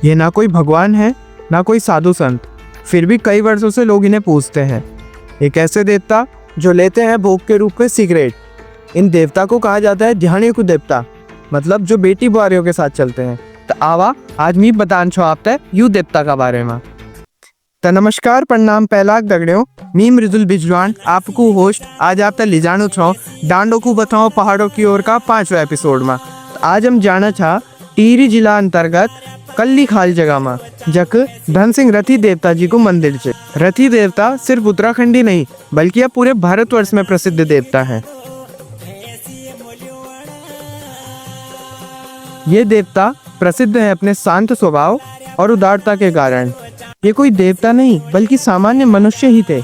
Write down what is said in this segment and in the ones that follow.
ये ना कोई भगवान है ना कोई साधु संत, फिर भी कई वर्षों से लोग इन्हें पूजते हैं। एक ऐसे देवता जो लेते हैं भोग के रूप में सिगरेट। इन देवता को कहा जाता है ध्यानिकु देवता, मतलब जो बेटी बुआरियों के साथ चलते हैं। तो आवा आज मी बतान छो आपते यू देवता का बारे में। तो नमस्कार, प्रणाम, पहलाक दगड़ियों, मी मृदुल बिजवान आपको होस्ट आज आप तक ले जानो छो डांडो को बताओ पहाड़ों की ओर का 5वां एपिसोड में। तो आज हम जाना छा टिहरी जिला अंतर्गत कल्ली खाल जगह में, जक धन सिंह रथी देवता जी को मंदिर छे। रथी देवता सिर्फ उत्तराखंड ही नहीं बल्कि यह पूरे भारतवर्ष में प्रसिद्ध देवता है। ये देवता प्रसिद्ध है अपने शांत स्वभाव और उदारता के कारण। ये कोई देवता नहीं बल्कि सामान्य मनुष्य ही थे,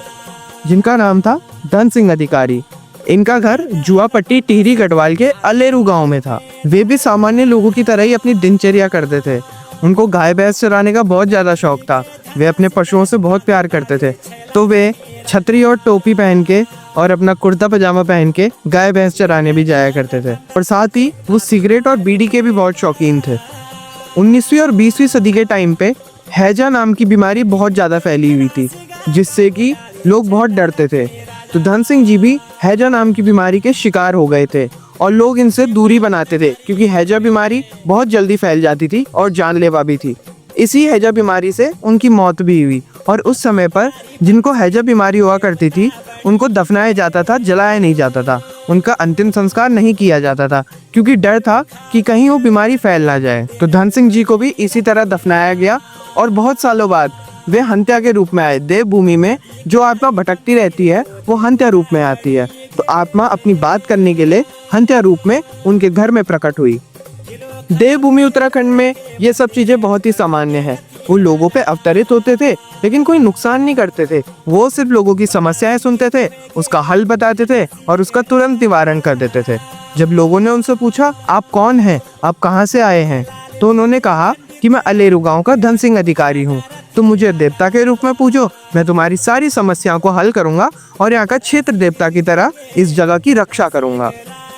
जिनका नाम था धन सिंह अधिकारी। इनका घर जुआपट्टी टिहरी गढ़वाल के अलेरू गांव में था। वे भी सामान्य लोगों की तरह ही अपनी दिनचर्या करते थे। उनको गाय भैंस चराने का बहुत ज्यादा शौक था। वे अपने पशुओं से बहुत प्यार करते थे, तो वे छतरी और टोपी पहन के और अपना कुर्ता पजामा पहन के गाय भैंस चराने भी जाया करते थे। और साथ ही वो सिगरेट और बीड़ी के भी बहुत शौकीन थे। 19वीं और 20वीं सदी के टाइम पे हैजा नाम की बीमारी बहुत ज़्यादा फैली हुई थी, जिससे कि लोग बहुत डरते थे। तो धन सिंह जी भी हैजा नाम की बीमारी के शिकार हो गए थे और लोग इनसे दूरी बनाते थे, क्योंकि हैजा बीमारी बहुत जल्दी फैल जाती थी और जानलेवा भी थी। इसी हैजा बीमारी से उनकी मौत भी हुई। और उस समय पर जिनको हैजा बीमारी हुआ करती थी उनको दफनाया जाता था, जलाया नहीं जाता था। उनका अंतिम संस्कार नहीं किया जाता था, क्योंकि डर था कि कहीं वो बीमारी फैल ना जाए। तो धन सिंह जी को भी इसी तरह दफनाया गया और बहुत सालों बाद वे हंत्या के रूप में आए। देवभूमि में जो आत्मा भटकती रहती है वो हंत्या रूप में आती है। तो आत्मा अपनी बात करने के लिए हंत्या रूप में उनके घर में प्रकट हुई। देवभूमि उत्तराखंड में ये सब चीजें बहुत ही सामान्य है। वो लोगों पे अवतरित होते थे लेकिन कोई नुकसान नहीं करते थे। वो सिर्फ लोगों की समस्याएं सुनते थे, उसका हल बताते थे और उसका तुरंत निवारण कर देते थे। जब लोगों ने उनसे पूछा आप कौन हैं, आप कहाँ से आए हैं, तो उन्होंने कहा कि मैं अलेरू गांव का धन सिंह अधिकारी हूँ। तुम मुझे देवता के रूप में पूजो, मैं तुम्हारी सारी समस्याओं को हल करूंगा और यहाँ का क्षेत्र देवता की तरह इस जगह की रक्षा करूंगा।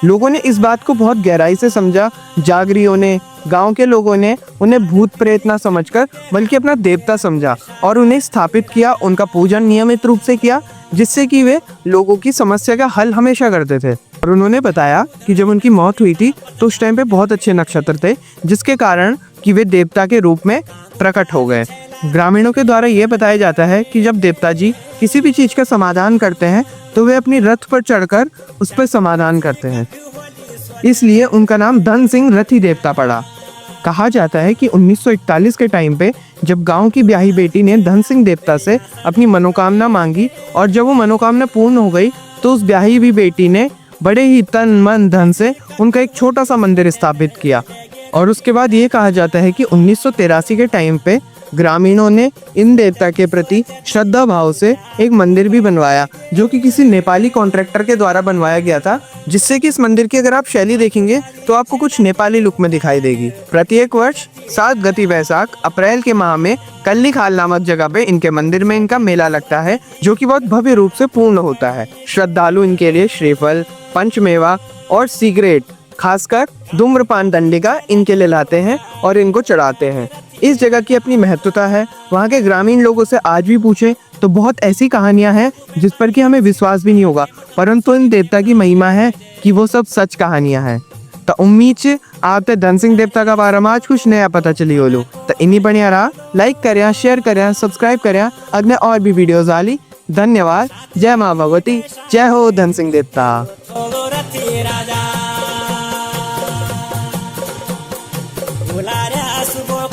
लोगों ने इस बात को बहुत गहराई से समझा। जागरियों ने, गांव के लोगों ने उन्हें भूत प्रेत ना समझकर बल्कि अपना देवता समझा और उन्हें स्थापित किया, उनका पूजन नियमित रूप से किया, जिससे कि वे लोगों की समस्या का हल हमेशा करते थे। और उन्होंने बताया कि जब उनकी मौत हुई थी तो उस टाइम पे बहुत अच्छे नक्षत्र थे, जिसके कारण कि वे देवता के रूप में प्रकट हो गए। ग्रामीणों के द्वारा यह बताया जाता है कि जब देवता जी किसी भी चीज का समाधान करते हैं तो वे अपनी रथ पर चढ़कर उस पर समाधान करते हैं, इसलिए उनका नाम धन सिंह रथी देवता पड़ा। कहा जाता है कि 1941 के टाइम पे जब गांव की ब्याही बेटी ने धन सिंह देवता से अपनी मनोकामना मांगी और जब वो मनोकामना पूर्ण हो गई तो उस ब्याही हुई बेटी ने बड़े ही तन मन धन से उनका एक छोटा सा मंदिर स्थापित किया। और उसके बाद ये कहा जाता है कि 1983 के टाइम पे ग्रामीणों ने इन देवता के प्रति श्रद्धा भाव से एक मंदिर भी बनवाया, जो कि किसी नेपाली कॉन्ट्रैक्टर के द्वारा बनवाया गया था, जिससे कि इस मंदिर की अगर आप शैली देखेंगे तो आपको कुछ नेपाली लुक में दिखाई देगी। प्रत्येक वर्ष 7 गति वैशाख अप्रैल के माह में कल्ली खाल नामक जगह पे इनके मंदिर में इनका मेला लगता है, जो कि बहुत भव्य रूप से पूर्ण होता है। श्रद्धालु इनके लिए श्रीफल, पंचमेवा और सिगरेट, खासकर धूम्रपान दंडिका इनके लिए लाते हैं और इनको चढ़ाते हैं। इस जगह की अपनी महत्वता है। वहाँ के ग्रामीण लोगों से आज भी पूछें तो बहुत ऐसी कहानियां हैं जिस पर कि हमें विश्वास भी नहीं होगा, परंतु इन देवता की महिमा है कि वो सब सच कहानियां हैं। तो उम्मीद से आप धन सिंह देवता का बारे में आज कुछ नया पता चली हो लो। तो इन्हीं बढ़िया रहा, लाइक करें, शेयर करें, सब्सक्राइब करें। अगले और भी वीडियोज आली। धन्यवाद। जय माँ भगवती, जय हो धन सिंह देवता। बुला रे सुबह